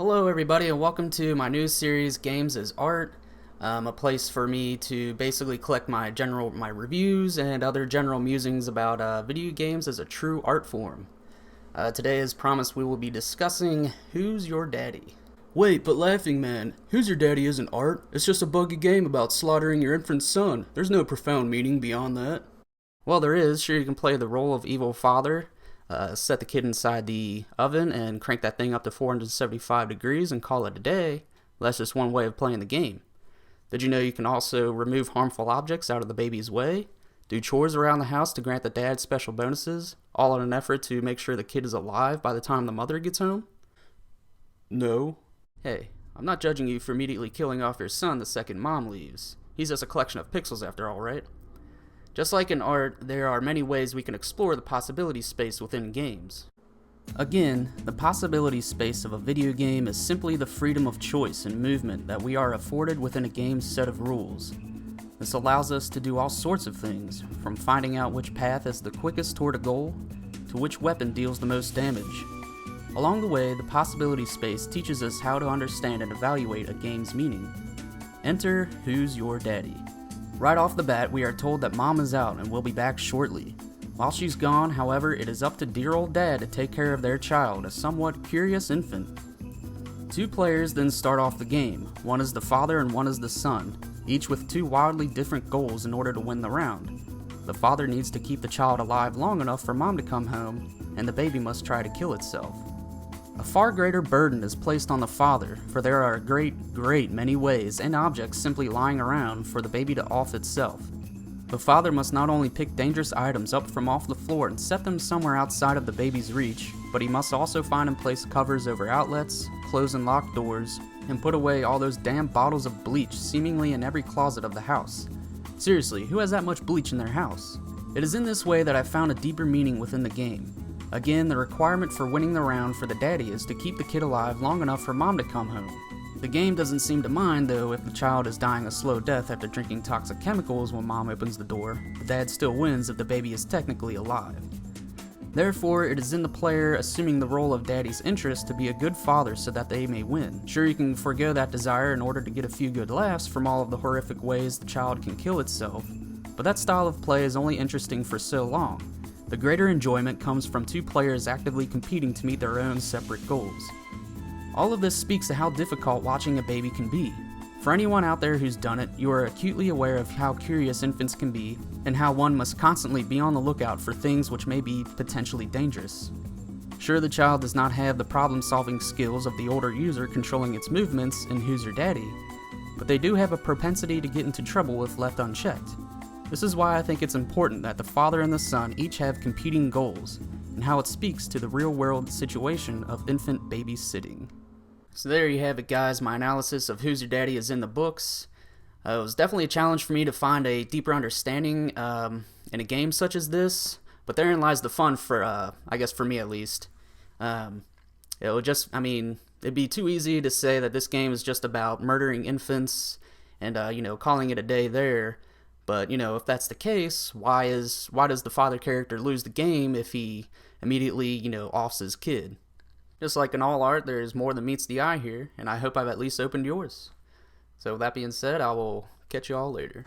Hello everybody and welcome to my new series Games as Art, a place for me to basically collect my reviews and other general musings about video games as a true art form. Today, as promised, we will be discussing Who's Your Daddy? Wait, but Laughing Man, Who's Your Daddy isn't art. It's just a buggy game about slaughtering your infant son. There's no profound meaning beyond that. Well, there is. Sure, you can play the role of evil father, set the kid inside the oven and crank that thing up to 475 degrees and call it a day. That's just one way of playing the game. Did you know you can also remove harmful objects out of the baby's way? Do chores around the house to grant the dad special bonuses, all in an effort to make sure the kid is alive by the time the mother gets home? No. Hey, I'm not judging you for immediately killing off your son the second mom leaves. He's just a collection of pixels after all, right? Just like in art, there are many ways we can explore the possibility space within games. Again, the possibility space of a video game is simply the freedom of choice and movement that we are afforded within a game's set of rules. This allows us to do all sorts of things, from finding out which path is the quickest toward a goal, to which weapon deals the most damage. Along the way, the possibility space teaches us how to understand and evaluate a game's meaning. Enter Who's Your Daddy? Right off the bat, we are told that Mom is out and will be back shortly. While she's gone, however, it is up to dear old Dad to take care of their child, a somewhat curious infant. Two players then start off the game. One is the father and one is the son, each with two wildly different goals in order to win the round. The father needs to keep the child alive long enough for Mom to come home, and the baby must try to kill itself. A far greater burden is placed on the father, for there are a great many ways and objects simply lying around for the baby to off itself. The father must not only pick dangerous items up from off the floor and set them somewhere outside of the baby's reach, but he must also find and place covers over outlets, close and lock doors, and put away all those damn bottles of bleach seemingly in every closet of the house. Seriously, who has that much bleach in their house? It is in this way that I found a deeper meaning within the game. Again, the requirement for winning the round for the daddy is to keep the kid alive long enough for Mom to come home. The game doesn't seem to mind, though, if the child is dying a slow death after drinking toxic chemicals when Mom opens the door. The dad still wins if the baby is technically alive. Therefore, it is in the player assuming the role of daddy's interest to be a good father so that they may win. Sure, you can forego that desire in order to get a few good laughs from all of the horrific ways the child can kill itself, but that style of play is only interesting for so long. The greater enjoyment comes from two players actively competing to meet their own separate goals. All of this speaks to how difficult watching a baby can be. For anyone out there who's done it, you are acutely aware of how curious infants can be, and how one must constantly be on the lookout for things which may be potentially dangerous. Sure, the child does not have the problem-solving skills of the older user controlling its movements in Who's Your Daddy, but they do have a propensity to get into trouble if left unchecked. This is why I think it's important that the father and the son each have competing goals, and how it speaks to the real-world situation of infant babysitting. So there you have it, guys. My analysis of Who's Your Daddy is in the books. It was definitely a challenge for me to find a deeper understanding in a game such as this, but therein lies the fun for, I guess for me at least. It'd be too easy to say that this game is just about murdering infants and, calling it a day there. But, if that's the case, why does the father character lose the game if he immediately, offs his kid? Just like in all art, there's more than meets the eye here, and I hope I've at least opened yours. So with that being said, I will catch you all later.